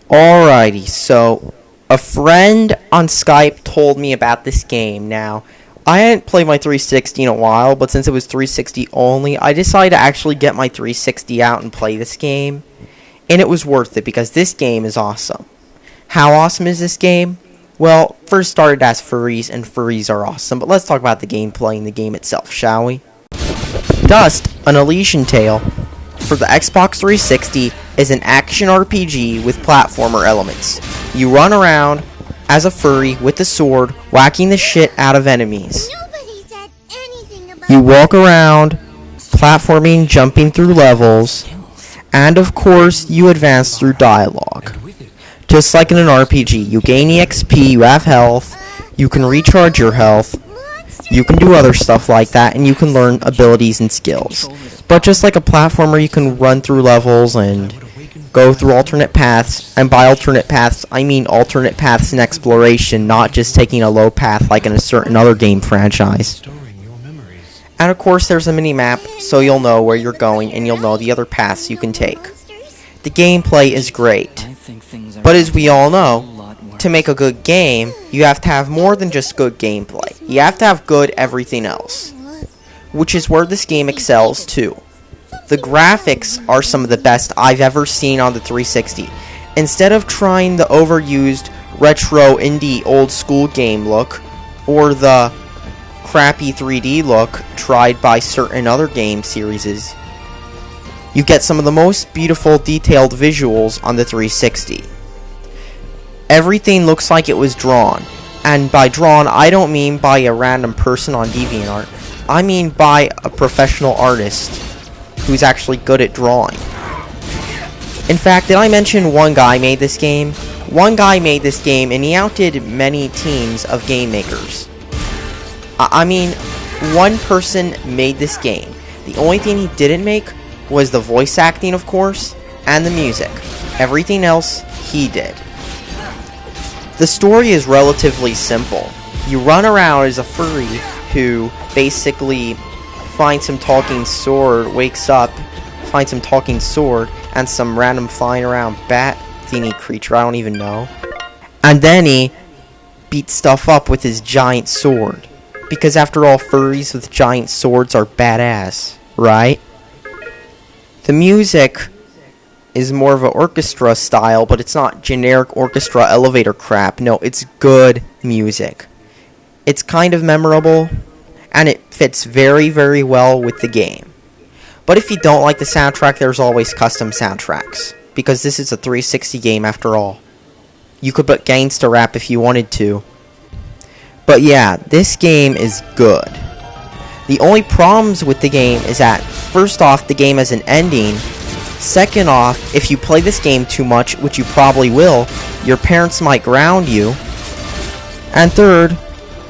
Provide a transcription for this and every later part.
Alrighty, so a friend on Skype told me about this game. Now, I hadn't played my 360 in a while, but since it was 360 only, I decided to actually get my 360 out and play this game. And it was worth it because this game is awesome. How awesome is this game? Well, first started as furries, and furries are awesome, but let's talk about the gameplay and the game itself, shall we? Dust, an Elysian tale for the Xbox 360, is an action RPG with platformer elements. You run around as a furry with a sword, whacking the shit out of enemies. You walk around, platforming, jumping through levels, and of course, you advance through dialogue. Just like in an RPG, you gain EXP, you have health, you can recharge your health, you can do other stuff like that, and you can learn abilities and skills. But just like a platformer, you can run through levels and go through alternate paths, and by alternate paths, I mean alternate paths in exploration, not just taking a low path like in a certain other game franchise. And of course, there's a mini-map, so you'll know where you're going, and you'll know the other paths you can take. The gameplay is great, but as we all know, to make a good game, you have to have more than just good gameplay. You have to have good everything else, which is where this game excels too. The graphics are some of the best I've ever seen on the 360. Instead of trying the overused retro indie old school game look, or the crappy 3D look tried by certain other game series, you get some of the most beautiful detailed visuals on the 360. Everything looks like it was drawn, and by drawn I don't mean by a random person on DeviantArt, I mean by a professional artist who's actually good at drawing. In fact, did I mention one guy made this game? One guy made this game and he outdid many teams of game makers. I mean, one person made this game. The only thing he didn't make was the voice acting, of course, and the music. Everything else, he did. The story is relatively simple. You run around as a furry who basically finds some talking sword, wakes up, finds some talking sword, and some random flying around bat thingy creature, I don't even know. And then he beats stuff up with his giant sword. Because after all, furries with giant swords are badass, right? The music is more of an orchestra style, but it's not generic orchestra elevator crap. No, it's good music. It's kind of memorable, and it fits very, very well with the game. But if you don't like the soundtrack, there's always custom soundtracks, because this is a 360 game after all. You could put gangsta rap if you wanted to. But yeah, this game is good. The only problems with the game is that, first off, the game has an ending. Second off, if you play this game too much, which you probably will, your parents might ground you. And third,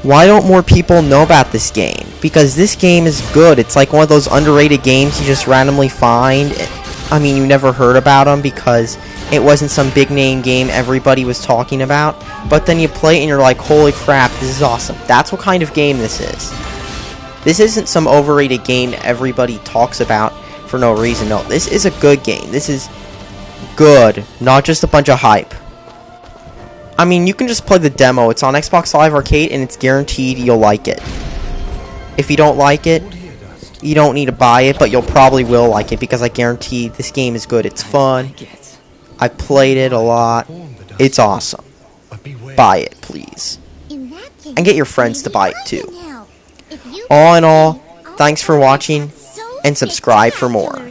why don't more people know about this game? Because this game is good. It's like one of those underrated games you just randomly find. I mean, you never heard about them because it wasn't some big name game everybody was talking about. But then you play it and you're like, holy crap, this is awesome. That's what kind of game this is. This isn't some overrated game everybody talks about for no reason. No, this is a good game. This is good, not just a bunch of hype. I mean, you can just play the demo. It's on Xbox Live Arcade, and it's guaranteed you'll like it. If you don't like it, you don't need to buy it, but you'll probably will like it, because I guarantee this game is good. It's fun. I played it a lot. It's awesome. Buy it, please. And get your friends to buy it, too. All in all, thanks for watching, and subscribe for more.